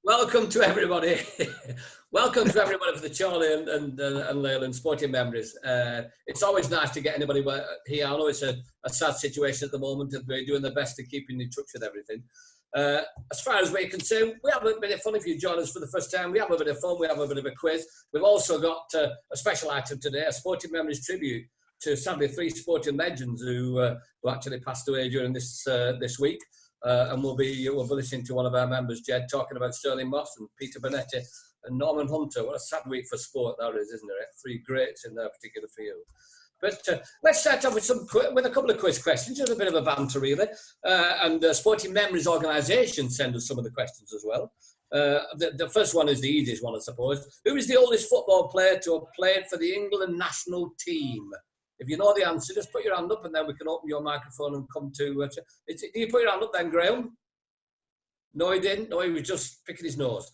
Welcome to everybody. Welcome to everybody for the Charlie and Leyland Sporting Memories. It's always nice to get anybody here. I know it's a sad situation at the moment, and we're doing the best to keep in touch with everything. As far as we're concerned, we have a bit of fun. If you join us for the first time, we have a bit of fun. We have a bit of a quiz. We've also got a special item today, a Sporting Memories tribute to sadly 3 sporting legends who actually passed away during this week. And we'll be listening to one of our members, Jed, talking about Sterling Moss and Peter Bonetti and Norman Hunter. What a sad week for sport that is, isn't it? 3 greats in their particular field. But let's start off with a couple of quiz questions, just a bit of a banter, really. And the Sporting Memories organisation send us some of the questions as well. The first one is the easiest one, I suppose. Who is the oldest football player to have played for the England national team? If you know the answer, just put your hand up and then we can open your microphone and come to... do you put your hand up then, Graham? No, he didn't. No, he was just picking his nose.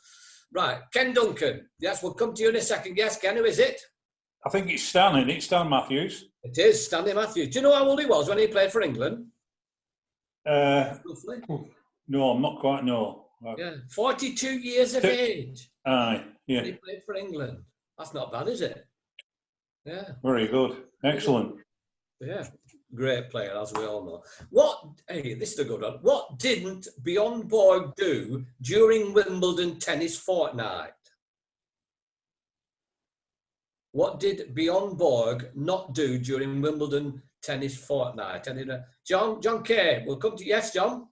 Right, Ken Duncan. Yes, we'll come to you in a second. Yes, Ken, who is it? I think it's Stan, isn't it? Stan Matthews. It is, Stanley Matthews. Do you know how old he was when he played for England? Roughly? No, I'm not quite, no. Yeah, 42 years of age. Aye, yeah. When he played for England. That's not bad, is it? Yeah. Very good. Excellent. Yeah. Great player, as we all know. This is a good one. What didn't Bjorn Borg do during Wimbledon tennis fortnight? What did Bjorn Borg not do during Wimbledon tennis fortnight? John Kay, we'll come to... Yes, John?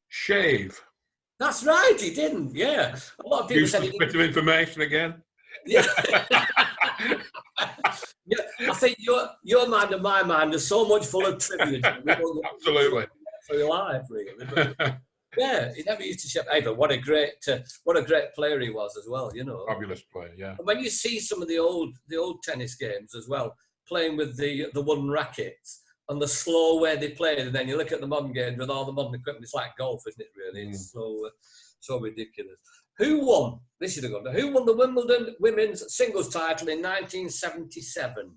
Shave. That's right, he didn't, yeah. A lot of people said... Useless bit of information again. Yeah. Yeah, I think your mind and my mind are so much full of trivia. Absolutely. For your life, really. But, yeah, he never used to shave. Hey, but what a great player he was as well. You know, fabulous player. Yeah. And when you see some of the old tennis games as well, playing with the wooden rackets and the slow way they played, and then you look at the modern games with all the modern equipment, it's like golf, isn't it? Really, it's so ridiculous. Who won? This is a good one. Who won the Wimbledon women's singles title in 1977?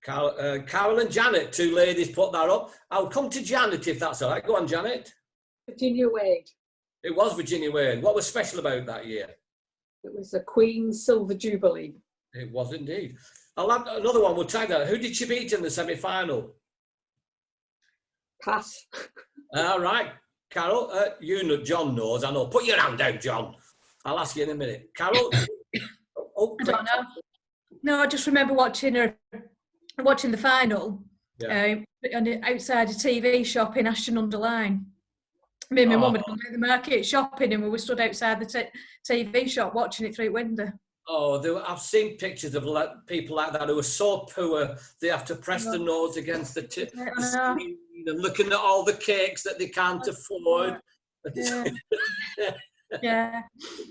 Carol and Janet, 2 ladies put that up. I'll come to Janet if that's all right. Go on, Janet. Virginia Wade. It was Virginia Wade. What was special about that year? It was the Queen's Silver Jubilee. It was indeed. I'll have another one. We'll tag that. Who did she beat in the semi-final? Pass. All right. Carol, you know, John knows, I know. Put your hand down, John. I'll ask you in a minute. Carol? I don't know. No, I just remember watching the final outside a TV shop in Ashton-under-Lyne. Me and my mum had gone to the market shopping and we were stood outside the TV shop watching it through the window. Oh, I've seen pictures of people like that who are so poor they have to press their nose against the screen and looking at all the cakes that they can't afford. Yeah. Yeah.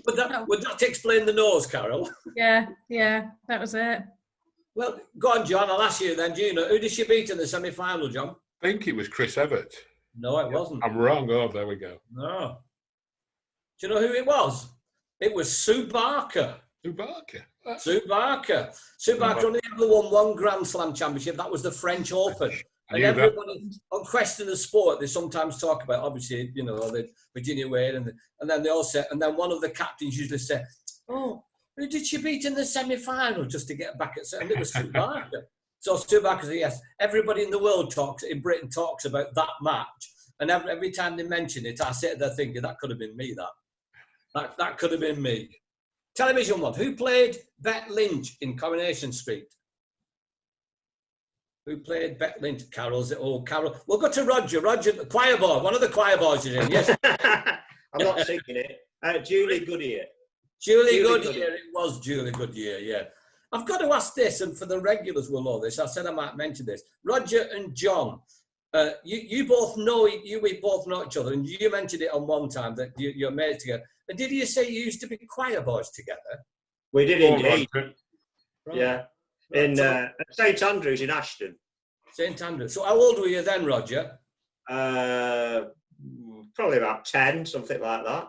Would that explain the nose, Carol? Yeah, that was it. Well, go on, John. I'll ask you then. Do you know who did she beat in the semi-final, John? I think it was Chris Evert. No, it wasn't. I'm wrong. Oh, there we go. No. Do you know who it was? It was Sue Barker. Sue Barker. Sue Barker. Sue Barker only ever won 1 Grand Slam championship. That was the French Open. And everybody on Question of Sport, they sometimes talk about, obviously, you know, the Virginia Wade, and then they all say, and then one of the captains usually say, "Oh, who did she beat in the semi-final?" Just to get back at, and it was Sue Barker. So Sue Barker said, yes, everybody in the world in Britain talks about that match, and every time they mention it, I sit there thinking that could have been me. That could have been me. Television one. Who played Bet Lynch in Coronation Street? Who played Bet Lynch? Carol. We'll go to Roger. Roger, the choir boy. One of the choir boys is in. Yes. I'm not singing it. Julie Goodyear. Julie Goodyear. It was Julie Goodyear. Yeah. I've got to ask this, and for the regulars will know this. I said I might mention this. Roger and John. We both know each other, and you mentioned it on one time that you're mates together. And did you say you used to be choir boys together? We did indeed. Right. Yeah. In St Andrews in Ashton. St Andrews. So how old were you then, Roger? Probably about 10, something like that.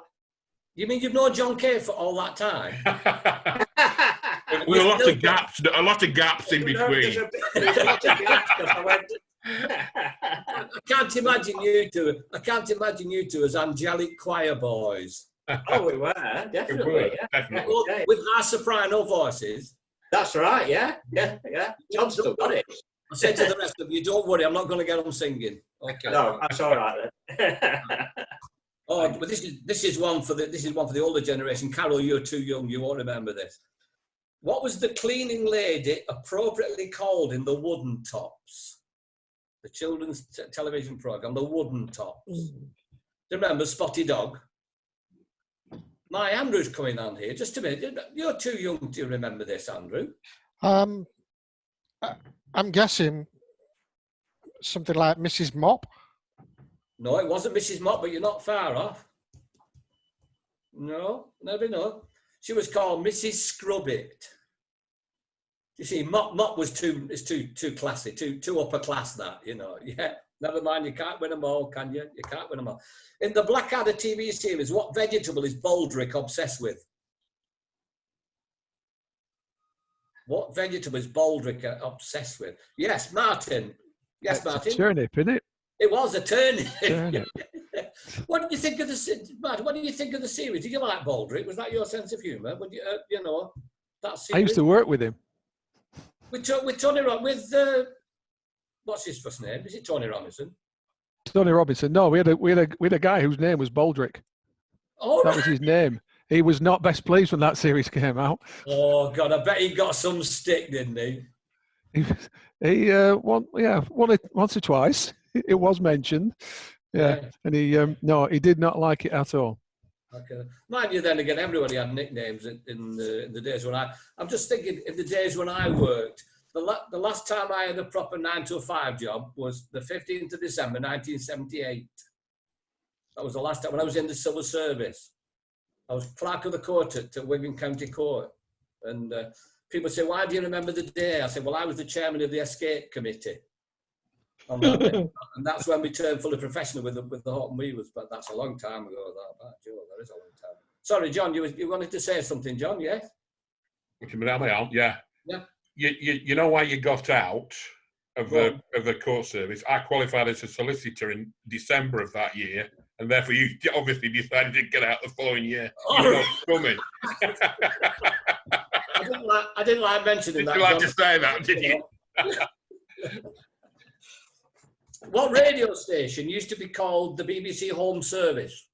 You mean you've known John Kay for all that time? With a lot of gaps in between. I can't can't imagine you two. I can't imagine you two as angelic choir boys. Oh, we were, It definitely. would, Yeah. definitely. Yeah. With high soprano voices. That's right, yeah. John's still got it. I said to the rest of you, don't worry, I'm not going to get them singing. Okay. No, that's all right then. Oh, but this is one for the older generation. Carol, you're too young. You won't remember this. What was the cleaning lady appropriately called in the Wooden Tops? The children's television program, the Wooden Tops. Do you remember Spotty Dog? My Andrew's coming on here. Just a minute. You're too young to remember this, Andrew. I'm guessing something like Mrs. Mop. No, it wasn't Mrs. Mott, but you're not far off. No, never know. She was called Mrs. Scrubbit. You see, Mop was too classy, too upper class. That, you know. Yeah. Never mind. You can't win them all, can you? You can't win them all. In the Blackadder TV series, what vegetable is Baldrick obsessed with? What vegetable is Baldrick obsessed with? Yes, Martin. Yes, It's Martin. a turnip, isn't it? It was a turnip. Turnip. What did you think of Martin? What did you think of the series? Did you like Baldrick? Was that your sense of humour? Would you, you know, that series? I used to work with him. with Tony with what's his first name? Is it Tony Robinson? Tony Robinson. No, we had a guy whose name was Baldrick. Oh, That was his name. He was not best pleased when that series came out. oh God! I bet he got some stick, didn't he? He won it once or twice. It was mentioned. Yeah, and he did not like it at all. Okay. Mind you, then again, everybody had nicknames in the days when I'm just thinking, in the days when I worked, the last time I had a proper 9 to 5 job was the 15th of December 1978. That was the last time when I was in the civil service. I was clerk of the court at Wigan County Court, and people say, "Why do you remember the day?" I said, "Well, I was the chairman of the escape committee." On that day. And that's when we turned fully professional with the Horton Weavers, but that's a long time ago. That is a long time. Sorry, John, you wanted to say something, John? Yes. What do you mean, am I out? Yeah. Yeah. You know why you got out of the court service? I qualified as a solicitor in December of that year, and therefore you obviously decided to get out the following year. You know, coming. I didn't like mentioning that. Did you like John. to say that? Did you? What radio station used to be called the BBC Home Service?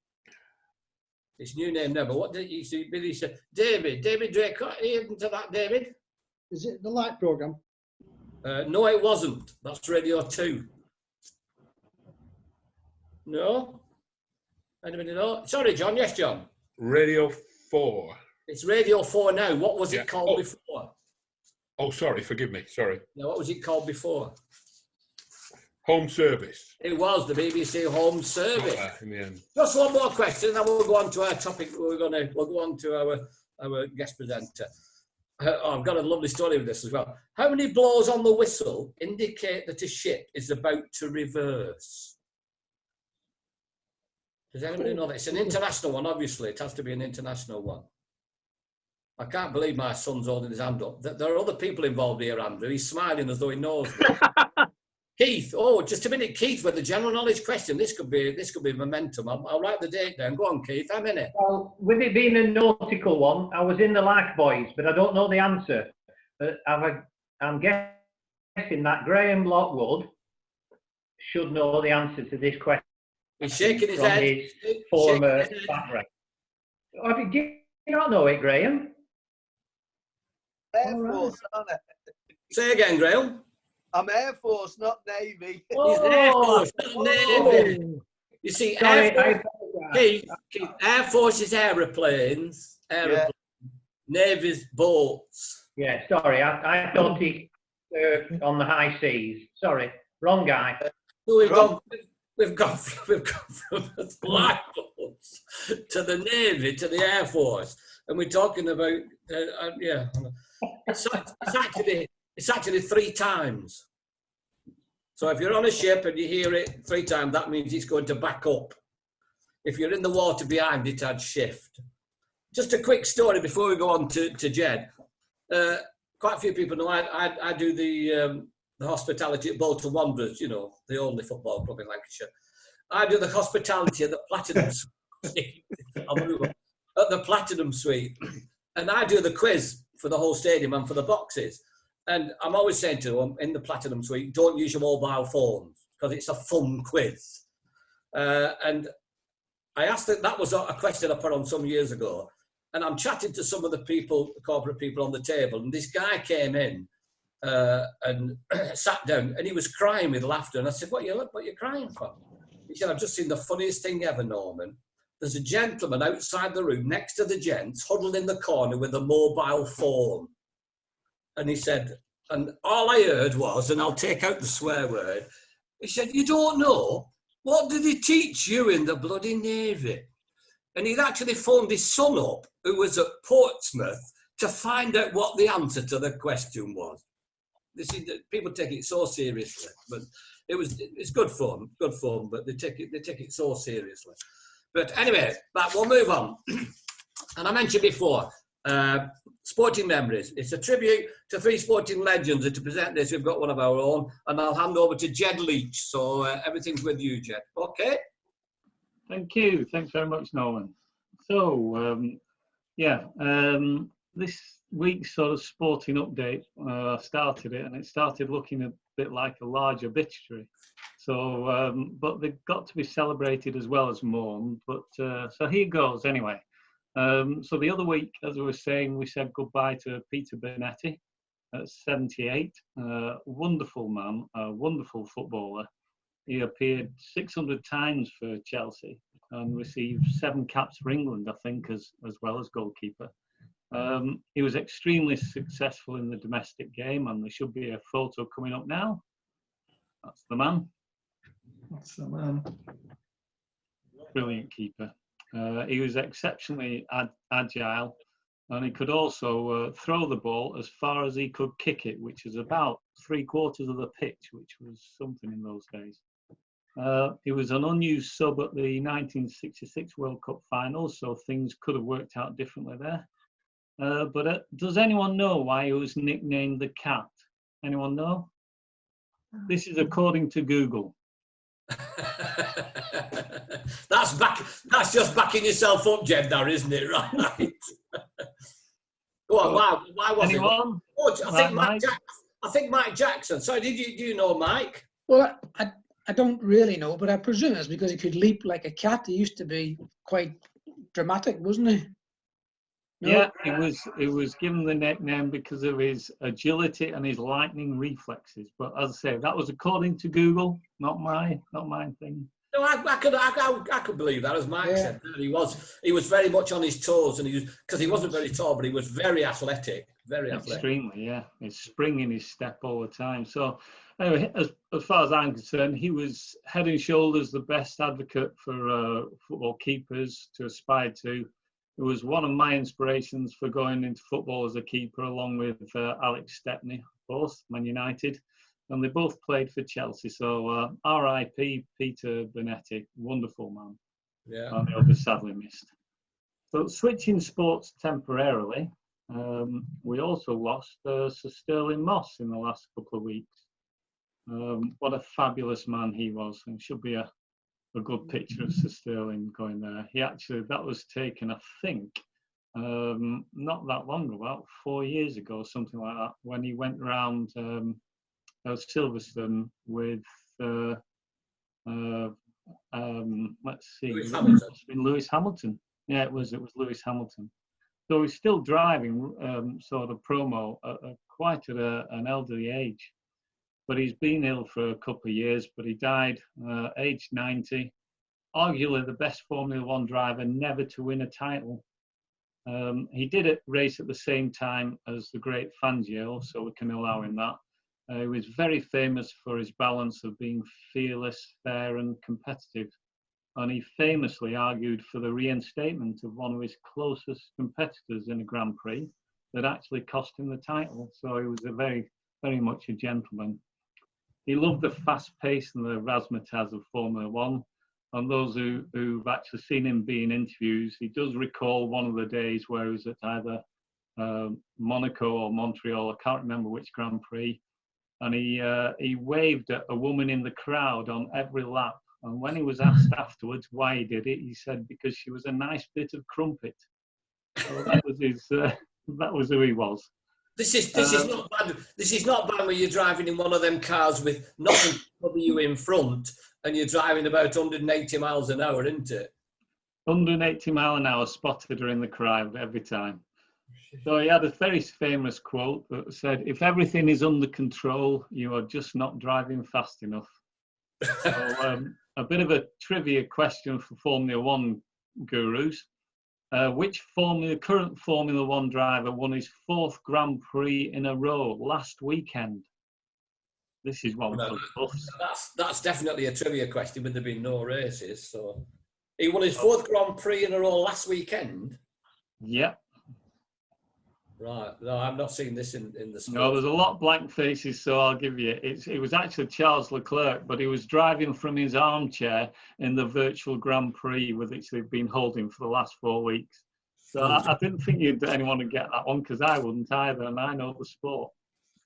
It's new name now, but what did you see? Billy said, David Drake, are you into that, David? Is it the light programme? No, it wasn't. That's Radio 2. No? Anybody know? Sorry, John. Yes, John. Radio 4. It's Radio 4 now. What was it called before? Oh, sorry. Forgive me. Sorry. No, what was it called before? Home Service. It was the BBC Home Service. In the end. Just one more question, then we'll go on to our topic. We'll go on to our guest presenter. I've got a lovely story with this as well. How many blows on the whistle indicate that a ship is about to reverse? Does anybody know that? It's an international one, obviously. It has to be an international one. I can't believe my son's holding his hand up. There are other people involved here, Andrew. He's smiling as though he knows. Keith, just a minute, Keith, with the general knowledge question. This could be momentum. I'll write the date down. Go on, Keith. How many? Well, with it being a nautical one, I was in the Lac Boys, but I don't know the answer. But I'm guessing that Graham Lockwood should know the answer to this question. He's shaking his from head. His former background. Oh, did you not know it, Graham? Air Force, aren't I? Say again, Graham. I'm Air Force, not Navy. He's Air Force, not Navy. You see, Sorry, Air Force, Keith, Air Force is aeroplanes, Navy's boats. Yeah, sorry, I thought he on the high seas. Sorry, wrong guy. So we've gone from the black boats to the Navy to the Air Force, and we're talking about It's actually 3 times. So if you're on a ship and you hear it 3 times, that means it's going to back up. If you're in the water behind it, I'd shift. Just a quick story before we go on to Jed. Quite a few people know I do the the hospitality at Bolton Wanderers, you know, the only football club in Lancashire. I do the hospitality at the Platinum Suite. I'll move on. At the Platinum Suite. And I do the quiz for the whole stadium and for the boxes. And I'm always saying to them in the Platinum Suite, don't use your mobile phones because it's a fun quiz. And I asked that was a question I put on some years ago. And I'm chatting to some of the people, the corporate people on the table. And this guy came in and sat down and he was crying with laughter. And I said, what are you crying for? He said, I've just seen the funniest thing ever, Norman. There's a gentleman outside the room next to the gents, huddled in the corner with a mobile phone. And he said, and all I heard was, and I'll take out the swear word, he said, you don't know? What did he teach you in the bloody Navy? And he'd actually phoned his son up, who was at Portsmouth, to find out what the answer to the question was. People take it so seriously, but it's good fun, but they take it so seriously. But anyway, we'll move on. And I mentioned before, Sporting Memories. It's a tribute to 3 sporting legends, and to present this, we've got one of our own, and I'll hand over to Jed Leach. So everything's with you, Jed. Okay. Thank you. Thanks very much, Norman. So, this week's sort of sporting update, started it, and it started looking a bit like a large obituary. So, but they've got to be celebrated as well as mourned. But so here goes anyway. So the other week, as I was saying, we said goodbye to Peter Bonetti at 78. Wonderful man, a wonderful footballer. He appeared 600 times for Chelsea and received 7 caps for England, I think, as well as goalkeeper. He was extremely successful in the domestic game, and there should be a photo coming up now. That's the man. That's the man. Brilliant keeper. He was exceptionally agile, and he could also throw the ball as far as he could kick it, which is about 3/4 of the pitch, which was something in those days. He was an unused sub at the 1966 World Cup finals, so things could have worked out differently there. But does anyone know why he was nicknamed the Cat? Anyone know? This is according to Google. That's just backing yourself up, Jed, there, isn't it? Right. Go on. Why was anyone? It? I think Mike Jackson. Sorry, do you know Mike? Well, I don't really know, but I presume it's because he could leap like a cat. He used to be quite dramatic, wasn't he? No? Yeah, he was given the nickname because of his agility and his lightning reflexes. But as I say, that was according to Google, not my thing. No, I could believe that, as Mike said. He was very much on his toes, and because he wasn't very tall, but he was very athletic, Extremely, yeah. His spring in his step all the time. So, anyway, as far as I'm concerned, he was head and shoulders the best advocate for football keepers to aspire to. It was one of my inspirations for going into football as a keeper, along with Alex Stepney, both Man United. And they both played for Chelsea. So R.I.P. Peter Bonetti, wonderful man. Yeah. And he'll be sadly missed. So switching sports temporarily, we also lost Sir Stirling Moss in the last couple of weeks. What a fabulous man he was. And should be a good picture of Sir Stirling going there. That was taken, I think, not that long ago, about 4 years ago, something like that, when he went round Silverstone with let's see, Lewis Hamilton. Yeah, it was Lewis Hamilton. So he's still driving sort of promo quite at an elderly age, but he's been ill for a couple of years. But he died aged 90, arguably the best Formula One driver never to win a title. He did race at the same time as the great Fangio, so we can allow him that. He was very famous for his balance of being fearless, fair and competitive. And he famously argued for the reinstatement of one of his closest competitors in a Grand Prix that actually cost him the title. So he was a very, very much a gentleman. He loved the fast pace and the razzmatazz of Formula One. And those who've actually seen him be in interviews, he does recall one of the days where he was at either Monaco or Montreal, I can't remember which Grand Prix, and he waved at a woman in the crowd on every lap. And when he was asked afterwards why he did it, he said because she was a nice bit of crumpet. So that was his. That was who he was. This is not bad. This is not bad when you're driving in one of them cars with nothing to cover you in front, and you're driving about 180 miles an hour, isn't it? 180 mile an hour, spotted her in the crowd every time. So he had a very famous quote that said, "If everything is under control, you are just not driving fast enough." So a bit of a trivia question for Formula One gurus. Which current Formula One driver won his 4th Grand Prix in a row last weekend? This is one for the buffs. That's definitely a trivia question, but there been no races. So he won his 4th Grand Prix in a row last weekend. Yep. Right. No, I'm not seeing this in the sport. No, there's a lot of blank faces, so I'll give you it. It was actually Charles Leclerc, but he was driving from his armchair in the virtual Grand Prix, which they've been holding for the last 4 weeks. So I didn't think anyone would get that one, because I wouldn't either, and I know the sport.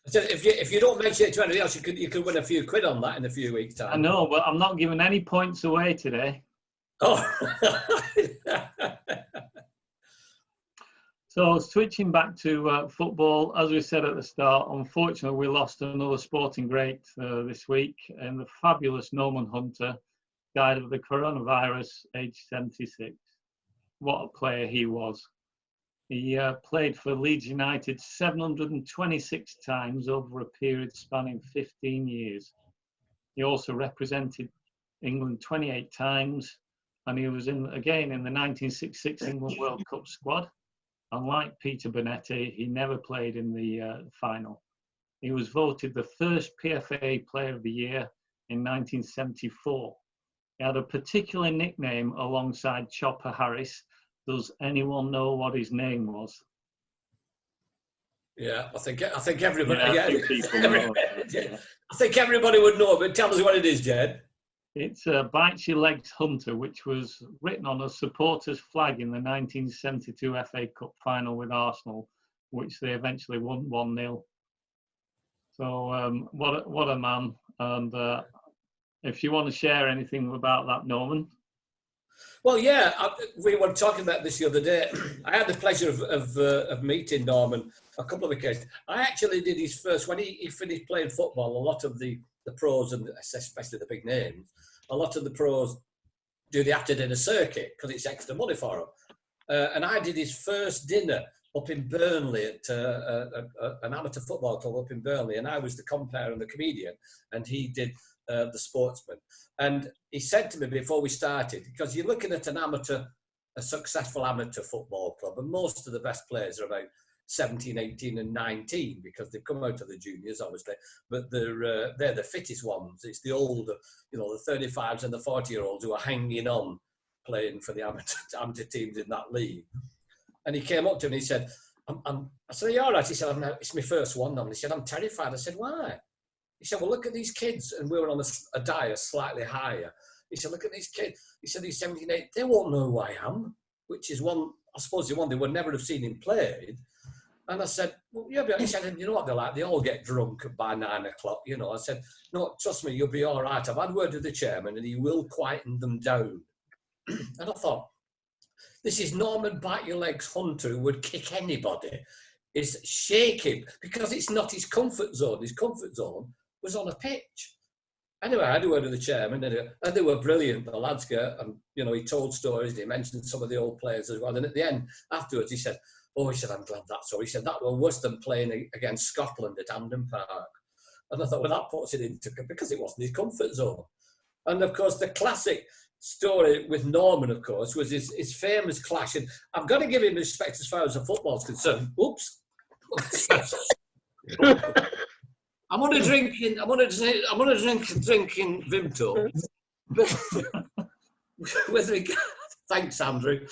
So if you don't mention it to anybody else, you could win a few quid on that in a few weeks' time. I know, but I'm not giving any points away today. Oh. So switching back to football, as we said at the start, unfortunately we lost another sporting great this week, and the fabulous Norman Hunter died of the coronavirus, aged 76. What a player he was. He played for Leeds United 726 times over a period spanning 15 years. He also represented England 28 times, and he was again in the 1966 England World Cup squad. Unlike Peter Bonetti, he never played in the final. He was voted the first PFA Player of the Year in 1974. He had a particular nickname alongside Chopper Harris. Does anyone know what his name was? Yeah, I think everybody. Yeah, I think everybody would know, but tell us what it is, Jed. It's Bites Your Legs Hunter, which was written on a supporters' flag in the 1972 FA Cup final with Arsenal, which they eventually won 1-0. So what a man. And if you want to share anything about that, Norman. Well, yeah, we were talking about this the other day. I had the pleasure of meeting Norman a couple of occasions. I actually did his first, when he finished playing football, a lot of the pros, and especially the big names, a lot of the pros they have to do a circuit because it's extra money for them. And I did his first dinner up in Burnley at an amateur football club up in Burnley, and I was the compere and the comedian, and he did the sportsman. And he said to me before we started, because you're looking at a successful amateur football club, and most of the best players are about 17, 18 and 19 because they've come out of the juniors, obviously, but they're the fittest ones. It's the older, the 35s and the 40-year-olds who are hanging on playing for the amateur teams in that league. And he came up to me and he said, I said, are you all right? He said, it's my first one. And he said, I'm terrified. I said, why? He said, well, look at these kids. And we were on a diet slightly higher. He said, look at these kids. He said, these 17, 18, they won't know who I am, which is one, I suppose the one they would never have seen him played. And I said, well, yeah, but he said, you know what they're like? They all get drunk by 9 o'clock, I said, no, trust me, you'll be all right. I've had word with the chairman and he will quieten them down. And I thought, this is Norman Bite Your Legs Hunter who would kick anybody, is shaking because it's not his comfort zone. His comfort zone was on a pitch. Anyway, I had a word with the chairman and they were brilliant, the lads. And, he told stories, he mentioned some of the old players as well. And at the end, afterwards, he said, I'm glad that's so. He said, that was worse than playing against Scotland at Hampden Park. And I thought, well, that puts it into, because it wasn't his comfort zone. And of course, the classic story with Norman, of course, was his famous clash. And I've got to give him respect as far as the football's concerned. Oops. I'm only drinking Vimto. With regard, thanks, Andrew.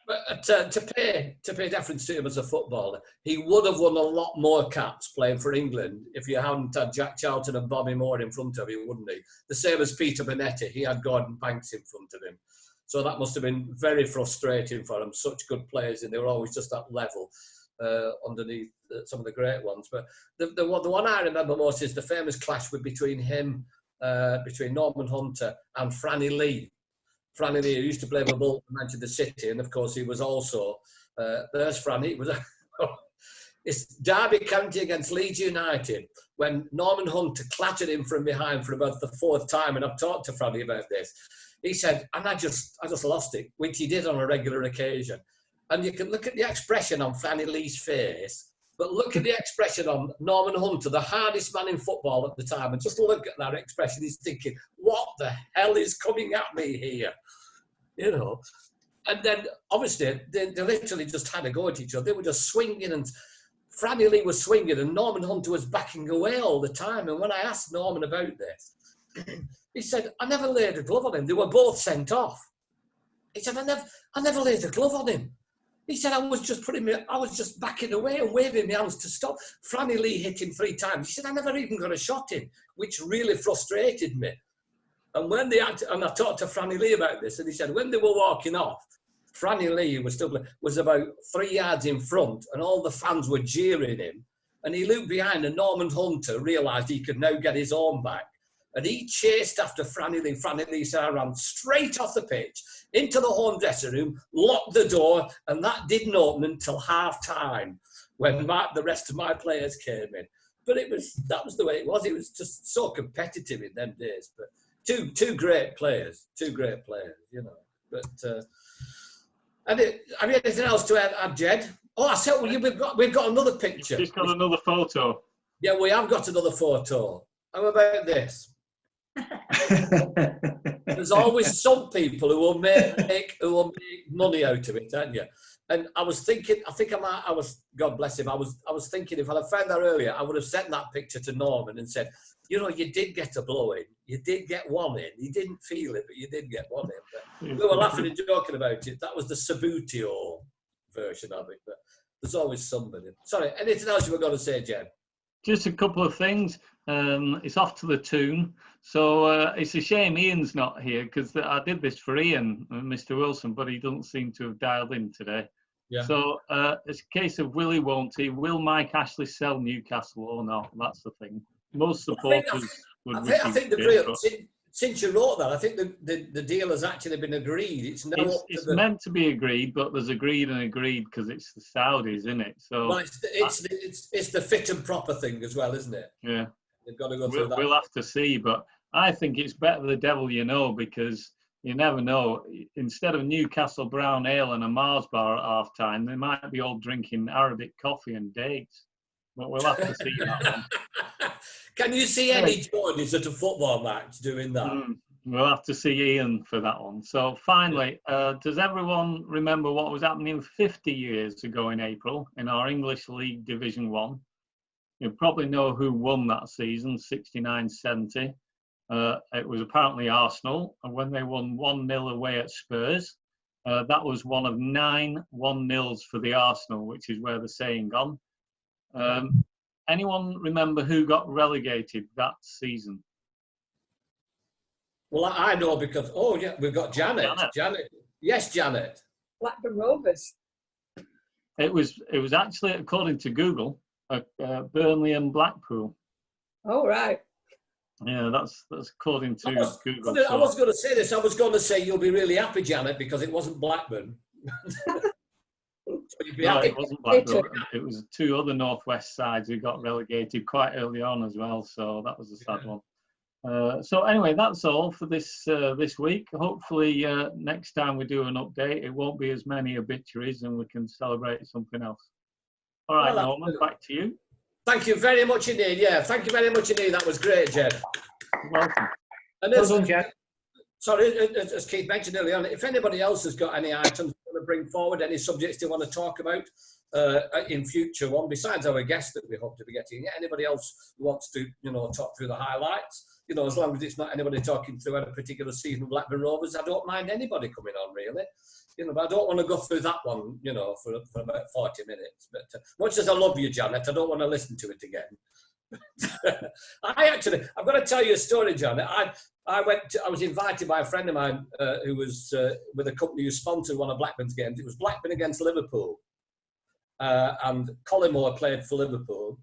But to pay deference to him as a footballer, he would have won a lot more caps playing for England if you hadn't had Jack Charlton and Bobby Moore in front of him, wouldn't he? The same as Peter Bonetti, he had Gordon Banks in front of him. So that must have been very frustrating for him. Such good players, and they were always just that level. underneath some of the great ones. But the one I remember most is the famous clash between Norman Hunter and Franny Lee. Franny Lee, who used to play for Bolton, Manchester City, and of course he was also there's Franny. It was it's Derby County against Leeds United when Norman Hunter clattered him from behind for about the 4th time, and I've talked to Franny about this. He said, and I just lost it, which he did on a regular occasion. And you can look at the expression on Franny Lee's face, but look at the expression on Norman Hunter, the hardest man in football at the time, and just look at that expression. He's thinking, what the hell is coming at me here? You know? And then, obviously, they literally just had a go at each other. They were just swinging, and Franny Lee was swinging, and Norman Hunter was backing away all the time. And when I asked Norman about this, he said, I never laid a glove on him. They were both sent off. He said, I never laid a glove on him. He said, I was just backing away and waving my hands to stop. Franny Lee hit him 3 times. He said, I never even got a shot in, which really frustrated me. And when and I talked to Franny Lee about this, and he said, when they were walking off, Franny Lee was about 3 yards in front, and all the fans were jeering him. And he looked behind, and Norman Hunter realised he could now get his own back. And he chased after Franny Lee. Franny Lee said, I ran straight off the pitch into the home dressing room, locked the door, and that didn't open until half-time when the rest of my players came in. But that was the way it was. It was just so competitive in them days. But two great players, you know. But have you anything else to add, Jed? Oh, I said, well, we've got another picture. Just got another photo. Yeah, we have got another photo. How about this? There's always some people who will make money out of it, aren't you? And I was thinking, God bless him, I was thinking if I'd have found that earlier, I would have sent that picture to Norman and said, you know, you did get a blow in, you did get one in, you didn't feel it, but you did get one in. But we were laughing and joking about it. That was the Sabutio version of it, but there's always somebody. Sorry, anything else you were going to say, Jen? Just a couple of things. It's off to the tune. So it's a shame Ian's not here because I did this for Ian, Mr. Wilson, but he doesn't seem to have dialed in today. Yeah. So it's a case of will he, won't he? Will Mike Ashley sell Newcastle or not? That's the thing. Most supporters would. I think since you wrote that, I think the deal has actually been agreed. It's meant to be agreed, but there's agreed because it's the Saudis, isn't it? So well, it's the fit and proper thing as well, isn't it? Yeah. They've got to go through that. We'll have to see, but I think it's better the devil you know, because you never know. Instead of Newcastle brown ale and a Mars bar at half time, they might be all drinking Arabic coffee and dates. But we'll have to see that one. Can you see any Geordies at a football match doing that? We'll have to see Ian for that one. So finally, does everyone remember what was happening 50 years ago in April in our English League Division 1? You probably know who won that season, 69-70. It was apparently Arsenal, and when they won 1-0 away at Spurs, that was one of 9 1-0s for the Arsenal, which is where the saying gone. Anyone remember who got relegated that season? Well, I know because, we've got Janet. Yes, Janet. Blackburn Rovers. It was actually, according to Google, Burnley and Blackpool. Oh, right. Yeah, that's according to Google. I was going to say this. I was going to say you'll be really happy, Janet, because it wasn't Blackburn. No, it wasn't Blackburn. It was 2 other northwest sides who got relegated quite early on as well. So that was a sad one. So anyway, that's all for this week. Hopefully next time we do an update, it won't be as many obituaries and we can celebrate something else. All right, Norman, back to you. Thank you very much indeed. Yeah, thank you very much indeed. That was great, Jed. You're welcome. And well done, Jed. Sorry, as Keith mentioned earlier on, if anybody else has got any items they want to bring forward, any subjects they want to talk about in future one, besides our guest that we hope to be getting, anybody else who wants to, talk through the highlights, as long as it's not anybody talking through a particular season of Blackburn Rovers, I don't mind anybody coming on, really. But I don't want to go through that one, for about 40 minutes. But much as I love you, Janet, I don't want to listen to it again. I've got to tell you a story, Janet. I was invited by a friend of mine who was with a company who sponsored one of Blackburn's games. It was Blackburn against Liverpool. and Colin Moore played for Liverpool,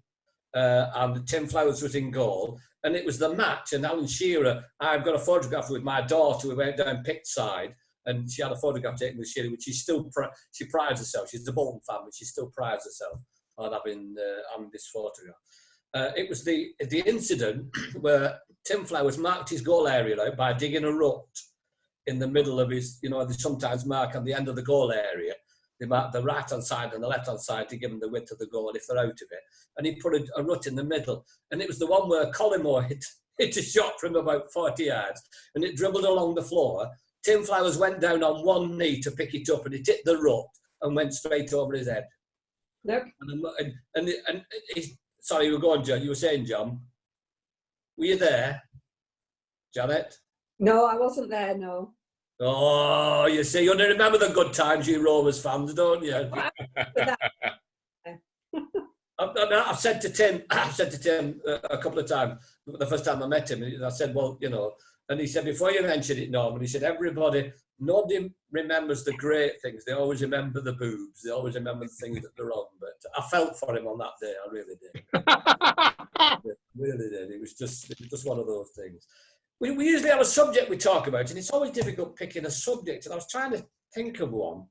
and Tim Flowers was in goal. And it was the match, and Alan Shearer, I've got a photograph with my daughter. We went down Pickside, and she had a photograph taken with Shearer, which she prides herself. She's a Bolton fan, but she still prides herself on having this photograph. It was the incident where Tim Flowers marked his goal area out by digging a rut in the middle of his, they sometimes mark on the end of the goal area. They mark the right-hand side and the left-hand side to give them the width of the goal if they're out of it. And he put a rut in the middle. And it was the one where Colin Moore hit a shot from about 40 yards, and it dribbled along the floor. Tim Flowers went down on one knee to pick it up, and it hit the rut and went straight over his head. Yep. And sorry, you were going, John. You were saying, John. Were you there, Janet? No, I wasn't there, no. Oh, you see, you only remember the good times, you Rovers fans, don't you? I've said to Tim a couple of times, the first time I met him, I said, well, and he said, before you mentioned it, Norman, he said, nobody remembers the great things. They always remember the boobs. They always remember the things that they're wrong. But I felt for him on that day. I really did. I really did. It was just one of those things. We usually have a subject we talk about, and it's always difficult picking a subject. And I was trying to think of one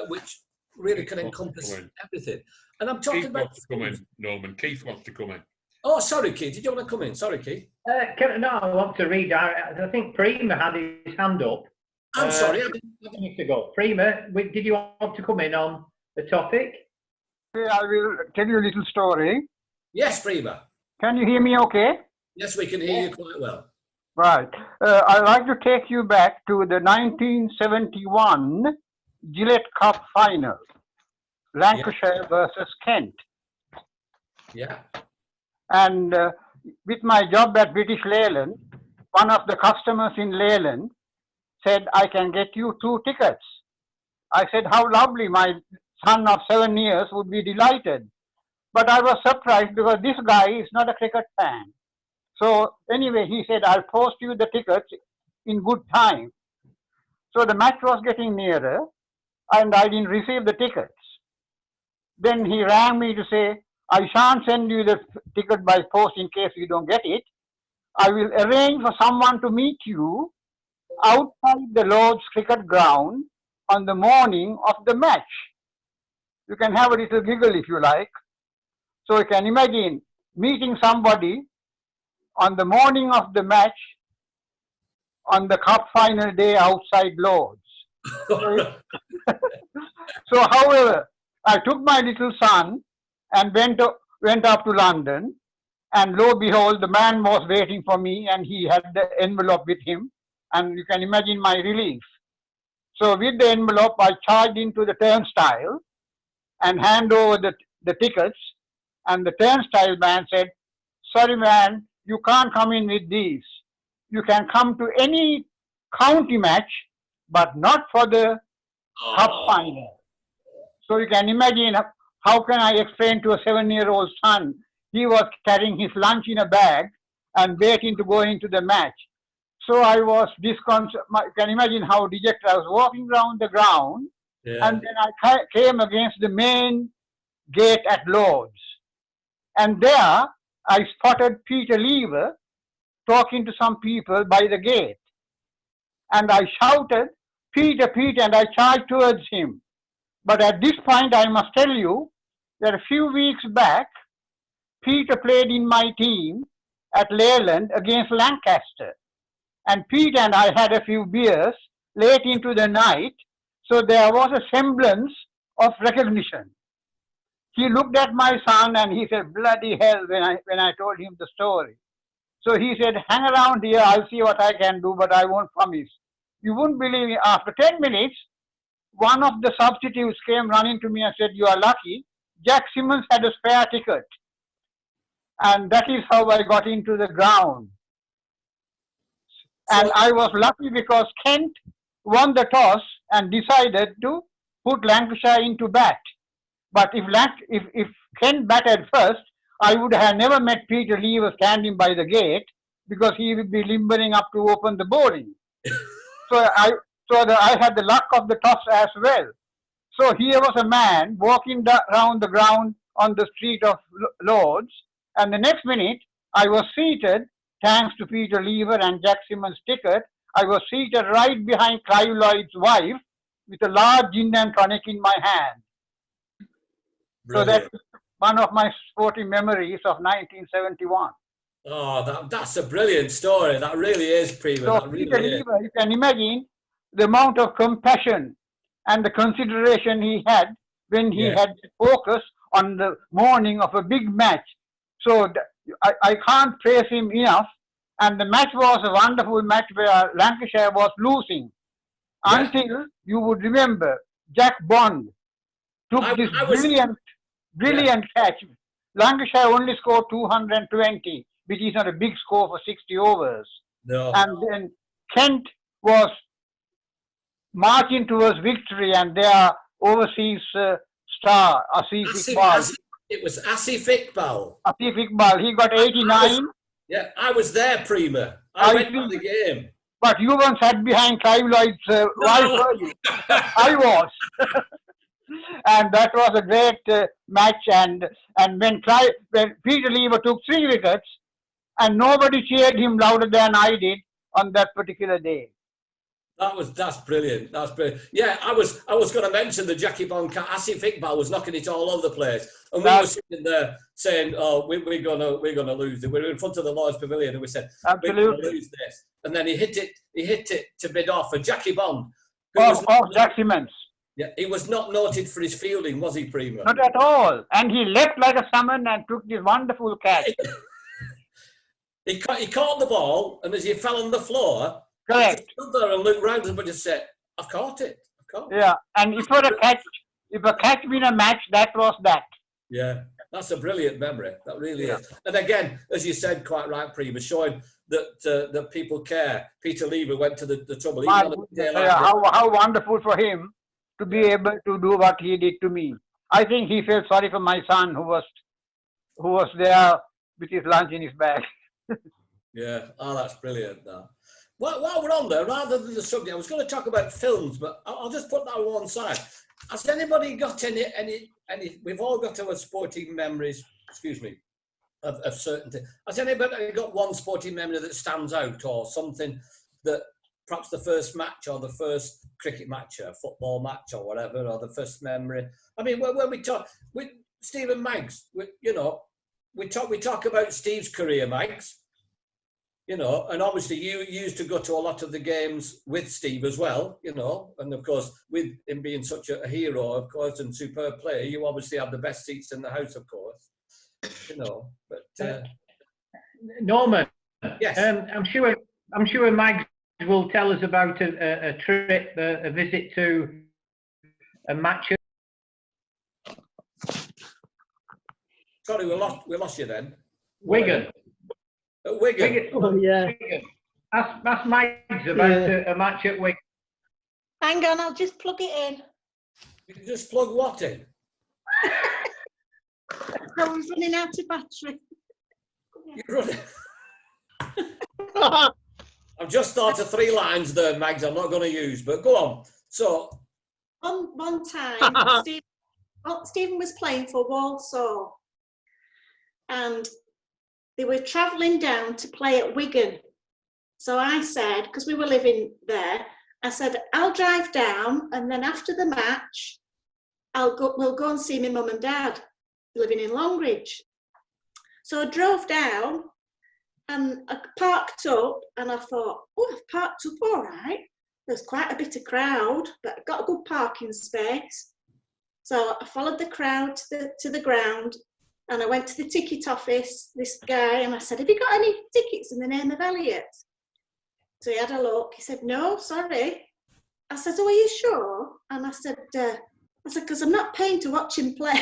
which really can encompass everything. And I'm talking about... Keith wants to come in, Norman. Keith wants to come in. Oh, sorry, Keith. Did you want to come in? Sorry, Keith. No, I want to read. I think Prima had his hand up. I'm sorry. I need to go. Prima, did you want to come in on the topic? I will tell you a little story. Yes, Prima. Can you hear me okay? Yes, we can hear you quite well. Right. I'd like to take you back to the 1971 Gillette Cup final, Lancashire versus Kent. Yeah. And with my job at British Leyland, one of the customers in Leyland said, I can get you 2 tickets. I said, how lovely, my son of 7 years would be delighted. But I was surprised because this guy is not a cricket fan. So anyway, he said, I'll post you the tickets in good time. So the match was getting nearer and I didn't receive the tickets. Then he rang me to say, I shan't send you the ticket by post in case you don't get it. I will arrange for someone to meet you outside the Lord's cricket ground on the morning of the match. You can have a little giggle if you like. So you can imagine meeting somebody on the morning of the match on the cup final day outside Lord's. So however, I took my little son and went up to London, and lo and behold, the man was waiting for me and he had the envelope with him, and you can imagine my relief. So with the envelope, I charged into the turnstile and hand over the tickets, and the turnstile man said, sorry man, you can't come in with these. You can come to any county match, but not for the cup final. So you can imagine how can I explain to a 7-year-old son, he was carrying his lunch in a bag and waiting to go into the match. So I was disconcerted. You can imagine how dejected I was, walking around the ground, and then I came against the main gate at Lord's. And there I spotted Peter Lever talking to some people by the gate. And I shouted, Peter, Peter, and I charged towards him. But at this point, I must tell you that a few weeks back, Peter played in my team at Leyland against Lancaster. And Peter and I had a few beers late into the night, so there was a semblance of recognition. He looked at my son and he said, bloody hell, when I told him the story. So he said, hang around here, I'll see what I can do, but I won't promise. You wouldn't believe me, after 10 minutes, one of the substitutes came running to me and said, you are lucky, Jack Simmons had a spare ticket. And that is how I got into the ground. And I was lucky because Kent won the toss and decided to put Lancashire into bat. But if Kent batted first, I would have never met Peter Lever standing by the gate because he would be limbering up to open the bowling. So I had the luck of the toss as well. So here was a man walking around the ground on the street of Lords, and the next minute I was seated, thanks to Peter Lever and Jack Simmons' ticket, I was seated right behind Clive Lloyd's wife with a large gin and tonic in my hand. Brilliant. So that's one of my sporting memories of 1971. Oh, that's a brilliant story. That really is, Prima. So That really Peter is. Lever, you can imagine the amount of compassion and the consideration he had when he Yeah. had focus on the morning of a big match. So I can't praise him enough. And the match was a wonderful match where Lancashire was losing. Yeah. Until you would remember, Jack Bond took this brilliant catch. Lancashire only scored 220, which is not a big score for 60 overs. No. And then Kent was marching towards victory, and their overseas star, Asif Iqbal. It was Asif Iqbal. Asif Iqbal, he got 89. Yeah, I was there, Prima. I went to the game. But you once sat behind Clive Lloyd's wife, were you? I was. And that was a great match. And when Peter Lever took 3 wickets, and nobody cheered him louder than I did on that particular day. That's brilliant. That's brilliant. Yeah, I was going to mention the Jackie Bond cat. Asif Iqbal was knocking it all over the place, and we were sitting there saying, "Oh, we're gonna lose it." We were in front of the Lord's Pavilion, and we said, "We're going to lose this." And then he hit it to bid off. And Jackie Bond, Jack Simmons. Yeah, he was not noted for his fielding, was he, Prima? Not at all. And he leapt like a salmon and took this wonderful catch. He caught the ball, and as he fell on the floor, correct, he stood there and looked round and just said, "I've caught it. I've caught it." Yeah, and if a catch been a match, that was that. Yeah, that's a brilliant memory. That really is. And again, as you said, quite right, Prima, showing that people care. Peter Lever went to the trouble. How wonderful for him to be able to do what he did to me. I think he felt sorry for my son who was there with his lunch in his bag. Yeah, that's brilliant. That. While we're on there, rather than the subject, I was going to talk about films, but I'll just put that on one side. Has anybody got any? We've all got our sporting memories. Excuse me, of certain things. Has anybody got one sporting memory that stands out, or something that perhaps the first match, or the first cricket match, or football match, or whatever, or the first memory? I mean, when we talk with Stephen Maggs, we talk about Steve's career, Maggs. And obviously you used to go to a lot of the games with Steve as well, and of course, with him being such a hero, of course, and superb player, you obviously have the best seats in the house, of course, but... Norman, yes. I'm sure Maggs will tell us about a trip, a visit to a match. Sorry, we lost you then. Wigan. Wigan. Oh, yeah. Ask Maggs about a match at Wigan. Hang on, I'll just plug it in. You can just plug what in? I was running out of battery. You're running. I've just started 3 lines there, Maggs, I'm not going to use, but go on. So, One time, Stephen was playing for Walsall, and they were travelling down to play at Wigan. So I said, because we were living there, I said, I'll drive down, and then after the match, we'll go and see my mum and dad living in Longridge. So I drove down, and I parked up, and I thought, oh, I've parked up all right. There's quite a bit of crowd, but I got a good parking space. So I followed the crowd to the ground, and I went to the ticket office, this guy, and I said, have you got any tickets in the name of Elliot? So he had a look. He said, no, sorry. I said, oh, are you sure? And I said, because I'm not paying to watch him play.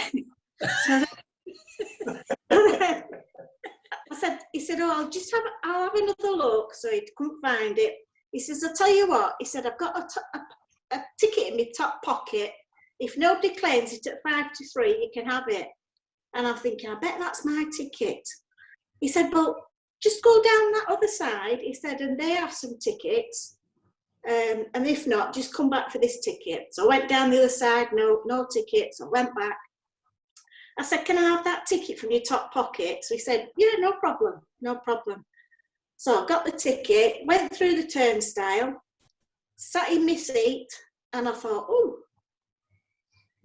He said, oh, I'll have another look. So he couldn't find it. He says, I'll tell you what. He said, I've got a ticket in my top pocket. If nobody claims it at 5 to 3, you can have it. And I'm thinking, I bet that's my ticket. He said, well, just go down that other side. He said, and they have some tickets. And if not, just come back for this ticket. So I went down the other side, no tickets. I went back. I said, can I have that ticket from your top pocket? So he said, yeah, no problem, no problem. So I got the ticket, went through the turnstile, sat in my seat, and I thought, oh,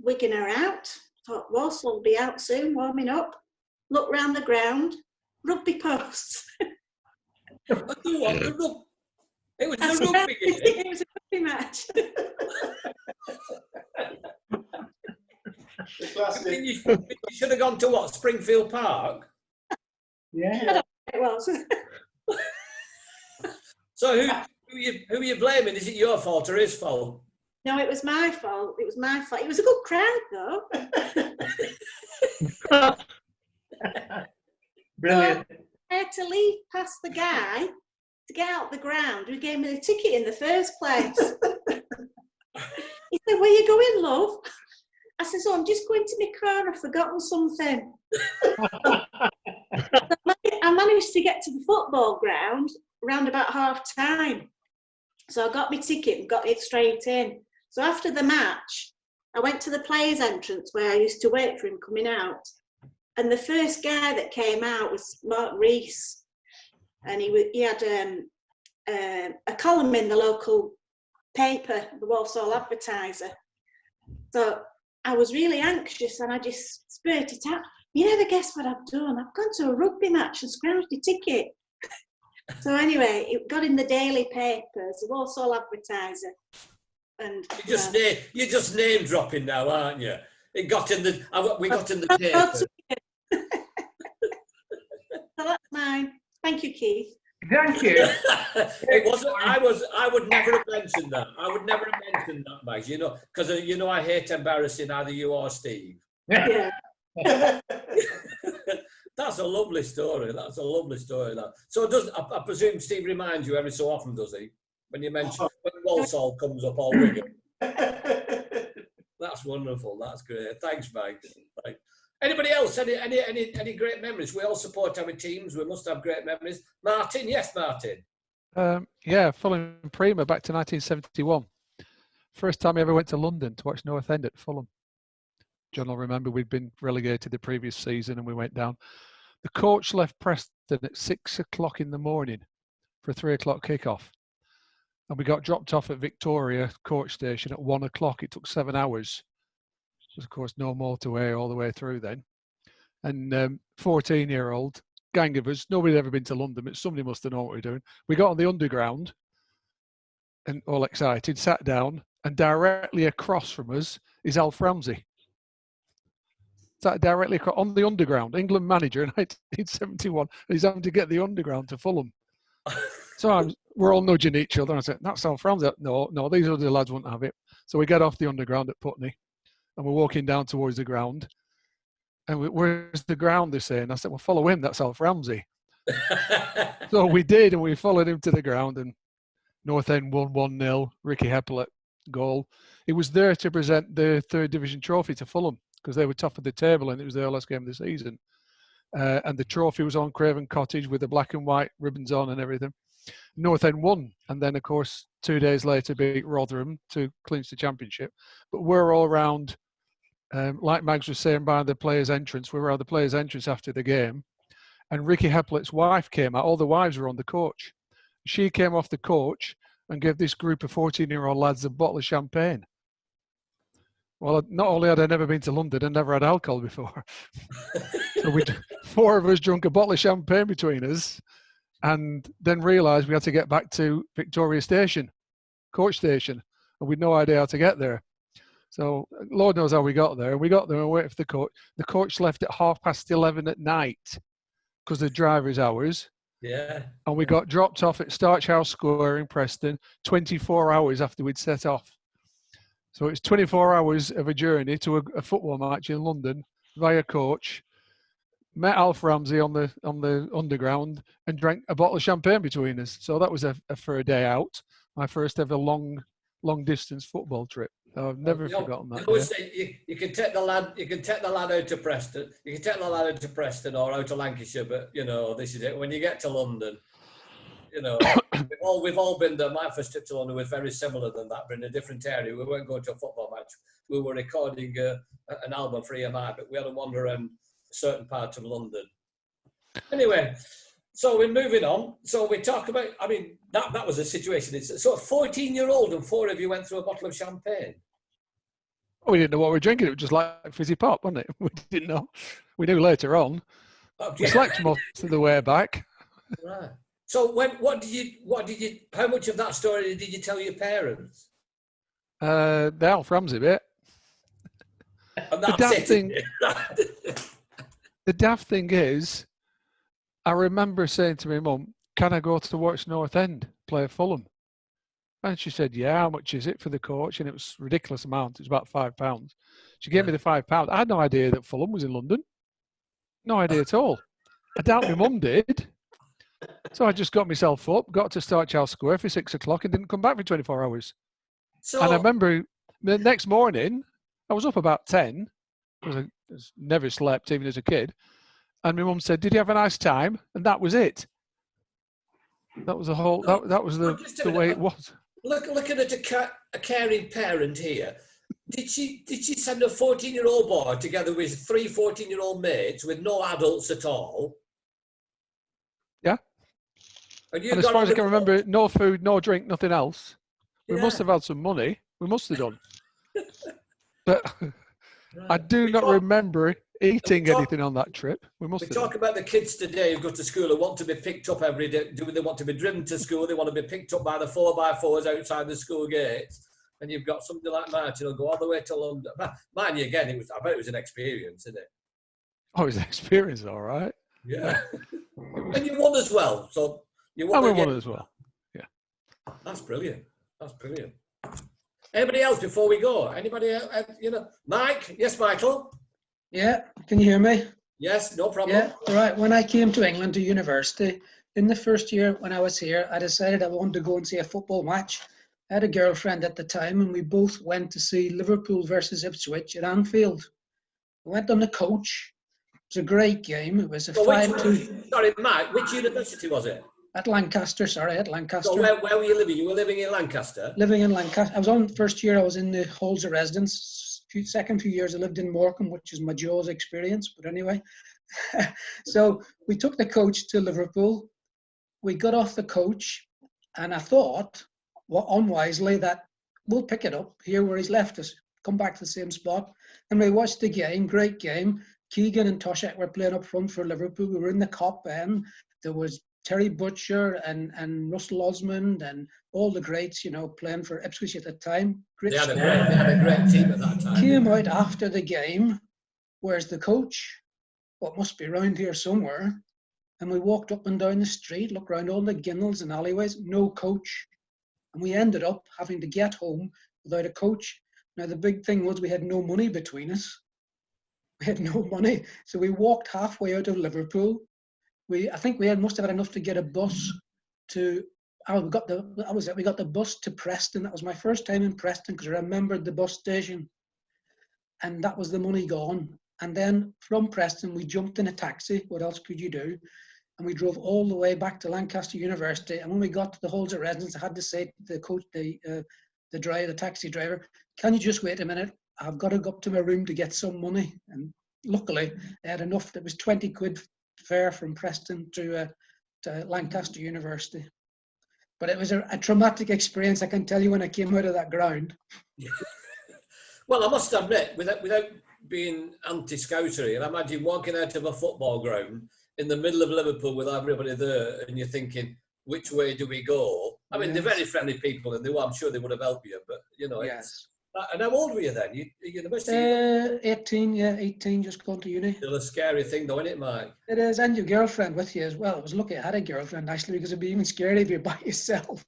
Wigan are out. I thought, Walsall will be out soon, warming up. Look round the ground, rugby posts. It was a rugby game. It was a rugby match. You should have gone to what, Springfield Park? Yeah. It was. So who are you blaming? Is it your fault or his fault? No, it was my fault. It was my fault. It was a good crowd, though. Brilliant. I had to leave past the guy to get out the ground who gave me the ticket in the first place. He said, where you going, love? I said, oh, I'm just going to my car. I've forgotten something. I managed to get to the football ground around about half time. So I got my ticket and got it straight in. So after the match, I went to the players' entrance where I used to wait for him coming out. And the first guy that came out was Mark Rees. And he had a column in the local paper, the Walsall Advertiser. So I was really anxious and I just spurted out. You never guess what I've done. I've gone to a rugby match and scrounged a ticket. So anyway, it got in the daily papers, the Walsall Advertiser. And you're just name dropping now, aren't you? It got in the. We got in the paper. So that's mine. Thank you, Keith. Thank you. It wasn't. I would never have mentioned that. I would never have mentioned that, Max. You know, because I hate embarrassing either you or Steve. Yeah. That's a lovely story. That's a lovely story. That. So I presume Steve reminds you every so often, does he? When you mention when Walsall comes up all Wigan. That's wonderful. That's great. Thanks, Mike. Right. Anybody else? Any great memories? We all support our teams. We must have great memories. Martin, yes, Martin. Yeah, Fulham Prima back to 1971. First time I ever went to London to watch North End at Fulham. John will remember we'd been relegated the previous season and we went down. The coach left Preston at 6 o'clock in the morning for a 3 o'clock kickoff. And we got dropped off at Victoria coach station at 1 o'clock. It took 7 hours. There's, of course, no motorway all the way through then. And 14-year-old, gang of us, nobody had ever been to London, but somebody must have known what we were doing. We got on the underground and all excited, sat down, and directly across from us is Alf Ramsey. Sat directly across, on the underground, England manager in 1971, and he's having to get the underground to Fulham. So we're all nudging each other, and I said, that's Alf Ramsey. No, these other lads won't have it. So we get off the underground at Putney, and we're walking down towards the ground. And where's the ground, they're saying? I said, well, follow him, that's Alf Ramsey. So we did, and we followed him to the ground, and North End won 1-0, Ricky Hepplett goal. It was there to present the third division trophy to Fulham, because they were top of the table, and it was their last game of the season. And the trophy was on Craven Cottage with the black and white ribbons on and everything. North End won, and then, of course, 2 days later beat Rotherham to clinch the championship. But we're all round, like Mags was saying, by the players' entrance. We were at the players' entrance after the game, and Ricky Heplett's wife came out. All the wives were on the coach. She came off the coach and gave this group of 14-year-old lads a bottle of champagne. Well, not only had I never been to London, I never had alcohol before. So 4 of us drunk a bottle of champagne between us, and then realised we had to get back to Victoria Station, coach station, and we'd no idea how to get there. So Lord knows how we got there. We got there and waited for the coach. The coach left at 11:30 at night because of driver's hours. Yeah. And we got dropped off at Starch House Square in Preston 24 hours after we'd set off. So it's 24 hours of a journey to a football match in London via coach. Met Alf Ramsey on the underground and drank a bottle of champagne between us. So that was for a day out. My first ever long distance football trip. I've never forgotten that. You can take the lad. You can take the lad out to Preston. You can take the lad out to Preston or out to Lancashire. But this is it. When you get to London, you know, we've all been there. My first trip to London was very similar than that, but in a different area. We weren't going to a football match. We were recording an album for EMI, but we had to wander around certain parts of London. Anyway, so we're moving on. So we talk about, I mean, that was a situation. So a 14-year-old and 4 of you went through a bottle of champagne. We didn't know what we were drinking. It was just like fizzy pop, wasn't it? We didn't know. We knew later on. We slept most of the way back. Right. So how much of that story did you tell your parents? The Alf Ramsey bit. And that's The daft thing is, I remember saying to my mum, "Can I go to watch North End play Fulham?" And she said, "Yeah, how much is it for the coach?" And it was a ridiculous amount. It was about £5. She gave me the £5. I had no idea that Fulham was in London. No idea at all. I doubt my mum did. So I just got myself up, got to Starch Square for 6 o'clock and didn't come back for 24 hours. So, and I remember the next morning, I was up about 10, because I never slept, even as a kid. And my mum said, "Did you have a nice time?" And that was it. That was the whole, that was the way it was. Looking at a caring parent here, did she send a 14-year-old boy together with 3 14-year-old mates with no adults at all? Yeah. And as far as I can remember, no food, no drink, nothing else. We must have had some money. We must have done. But I do not remember eating anything on that trip. We talk about the kids today who go to school and want to be picked up every day. They want to be driven to school. They want to be picked up by the 4x4s outside the school gates. And you've got somebody like Martin who'll go all the way to London. Mind you, again, I bet it was an experience, isn't it? Oh, it was an experience, all right. Yeah. And you won as well. So you won. And we won as well. Yeah. That's brilliant. That's brilliant. Anybody else before we go? Anybody else? Mike? Yes, Michael? Yeah, can you hear me? Yes, no problem. Yeah, right. When I came to England to university, in the first year when I was here, I decided I wanted to go and see a football match. I had a girlfriend at the time and we both went to see Liverpool versus Ipswich at Anfield. We went on the coach. It was a great game. It was a 5-2. Sorry, Mike, which university was it? At Lancaster, sorry, at Lancaster. So where were you living? You were living in Lancaster? Living in Lancaster. I was on first year, I was in the halls of residence. Second few years I lived in Morecambe, which is my Jaws experience, but anyway. So we took the coach to Liverpool. We got off the coach and I thought, unwisely, that we'll pick it up here where he's left us, come back to the same spot. And we watched the game, great game. Keegan and Toshak were playing up front for Liverpool. We were in the Kop end. There was Terry Butcher and Russell Osmond and all the greats, playing for Ipswich at the time. They had a great team at that time. Came out after the game. Where's the coach? Well, it must be around here somewhere. And we walked up and down the street, looked around all the ginnels and alleyways, no coach. And we ended up having to get home without a coach. Now, the big thing was we had no money between us. We had no money. So we walked halfway out of Liverpool. I think we must have had enough to get a bus to. We got the bus to Preston. That was my first time in Preston because I remembered the bus station, and that was the money gone. And then from Preston we jumped in a taxi. What else could you do? And we drove all the way back to Lancaster University. And when we got to the halls of residence, I had to say to the coach, the taxi driver, "Can you just wait a minute? I've got to go up to my room to get some money." And luckily, I had enough. That was 20 quid fare from Preston to Lancaster University. But it was a traumatic experience, I can tell you, when I came out of that ground. Yeah. Well, I must admit, without being anti-Scousery, and I imagine walking out of a football ground in the middle of Liverpool with everybody there, and you're thinking, which way do we go? I mean, they're very friendly people, and I'm sure they would have helped you, but, Yes. And how old were you then? University? 18, just going to uni. Still a scary thing though, isn't it, Mike? It is, and your girlfriend with you as well. I was lucky I had a girlfriend, actually, because it'd be even scary if you're by yourself.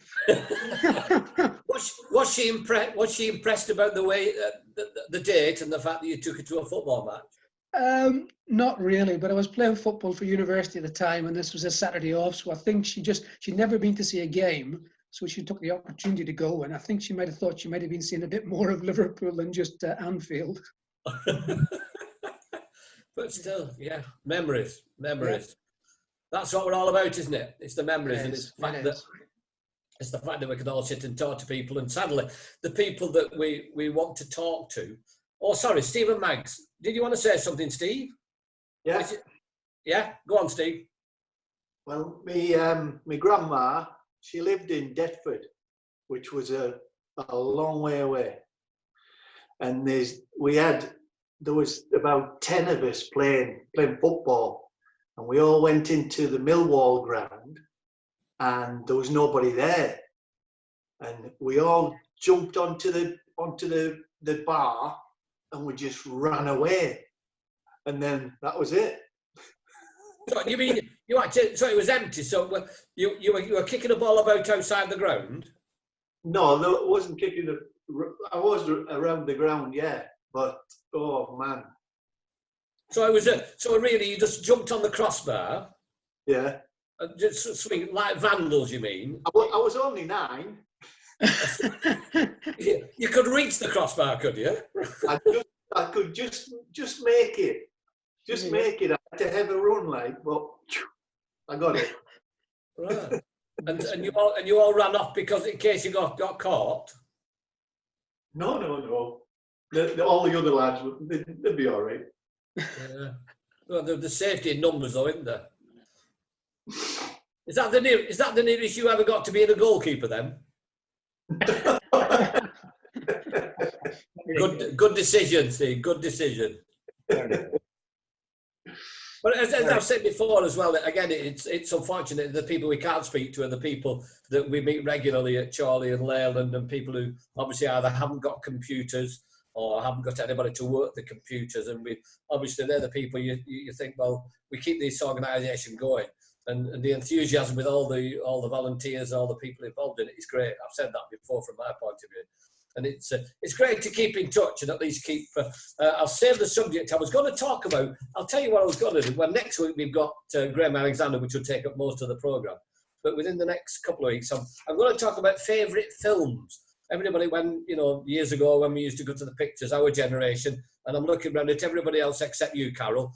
Was she impressed about the way, the date and the fact that you took her to a football match? Not really, but I was playing football for university at the time, and this was a Saturday off, so I think she'd never been to see a game. So she took the opportunity to go, and I think she might have thought she might have been seeing a bit more of Liverpool than just Anfield. But still, yeah, memories. That's what we're all about, isn't it? It's the memories, and it's It the fact is. that it's the fact that we can all sit and talk to people. And sadly, the people that we want to talk to. Oh, sorry, Stephen Maggs. Did you want to say something, Steve? Yeah. Yeah, go on, Steve. Well, my grandma, she lived in Deptford, which was a long way away. And there was about 10 of us playing football, and we all went into the Millwall ground, and there was nobody there, and we all jumped onto the bar, and we just ran away, and then that was it. So you mean you actually? So it was empty. So you were kicking a ball about outside the ground? No, I wasn't kicking I was around the ground, yeah, but oh man. So it was so really you just jumped on the crossbar? Yeah. Just swing like vandals, you mean? I was only 9. You could reach the crossbar, could you? I could just make it. Just make it. I had to have a run, like, but I got it. Right. And you all ran off because in case you got caught? No. All the other lads, they'd be all right. Yeah. Well, the safety in numbers, though, isn't there? Is that the nearest you ever got to being a goalkeeper then? Good decision, Steve. Good decision. But as I've said before as well, again, it's unfortunate the people we can't speak to are the people that we meet regularly at Chorley and Leyland, and people who obviously either haven't got computers or haven't got anybody to work the computers. And obviously they're the people you think, well, we keep this organisation going, and the enthusiasm with all the volunteers, all the people involved in it is great. I've said that before from my point of view. And it's great to keep in touch and at least keep. I'll save the subject. I was going to talk about. I'll tell you what I was going to do. Well, next week we've got Graham Alexander, which will take up most of the programme. But within the next couple of weeks, I'm going to talk about favourite films. Everybody, when years ago when we used to go to the pictures, our generation, and I'm looking around at everybody else except you, Carol,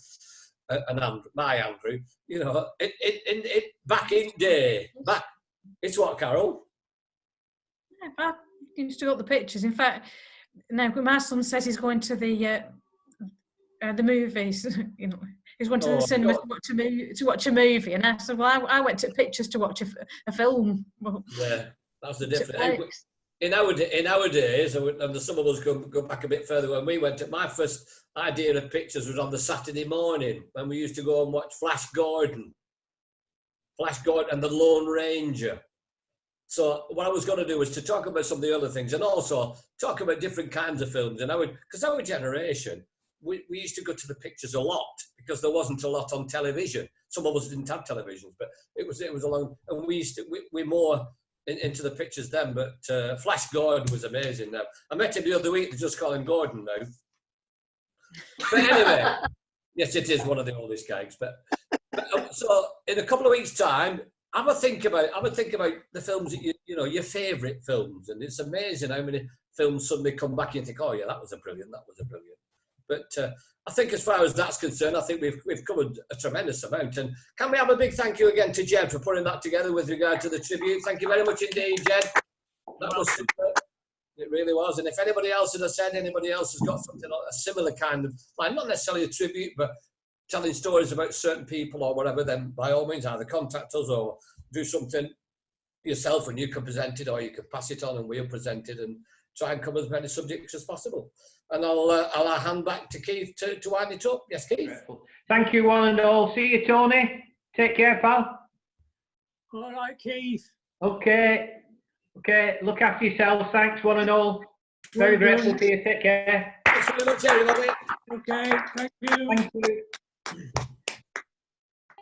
and Andrew, my Andrew. Back in day, back. It's what, Carol? I used to go to the pictures. In fact, now my son says he's going to the movies. He's going to the cinema to watch a movie, and I said, "Well, I went to pictures to watch a film." Well, yeah, that's the difference. In our days, and some of us go back a bit further. When we went, my first idea of pictures was on the Saturday morning when we used to go and watch Flash Gordon and the Lone Ranger. So what I was going to do was to talk about some of the other things and also talk about different kinds of films. And because our generation, we used to go to the pictures a lot because there wasn't a lot on television. Some of us didn't have televisions, but it was a long, and we're more into the pictures then. But Flash Gordon was amazing. Now I met him the other week. They just call him Gordon now. But anyway, yes, it is one of the oldest gags. But so in a couple of weeks' time, have a think about the films that your favourite films, and it's amazing how many films suddenly come back and you think, oh yeah, that was a brilliant. But I think as far as that's concerned, I think we've covered a tremendous amount. And can we have a big thank you again to Jed for putting that together with regard to the tribute? Thank you very much indeed, Jed. That was super. It really was. And if anybody else, as I said, anybody else has got something like a similar kind of, like not necessarily a tribute, but telling stories about certain people or whatever, then by all means either contact us or do something yourself and you can present it, or you can pass it on and we'll present it and try and cover as many subjects as possible. And I'll hand back to Keith to wind it up. Yes, Keith. Thank you, one and all. See you, Tony. Take care, pal. All right, Keith. Okay. Look after yourselves. Thanks, one and all. Very grateful to you. Take care. Thanks very much, everybody. Okay. Thank you. Thank you.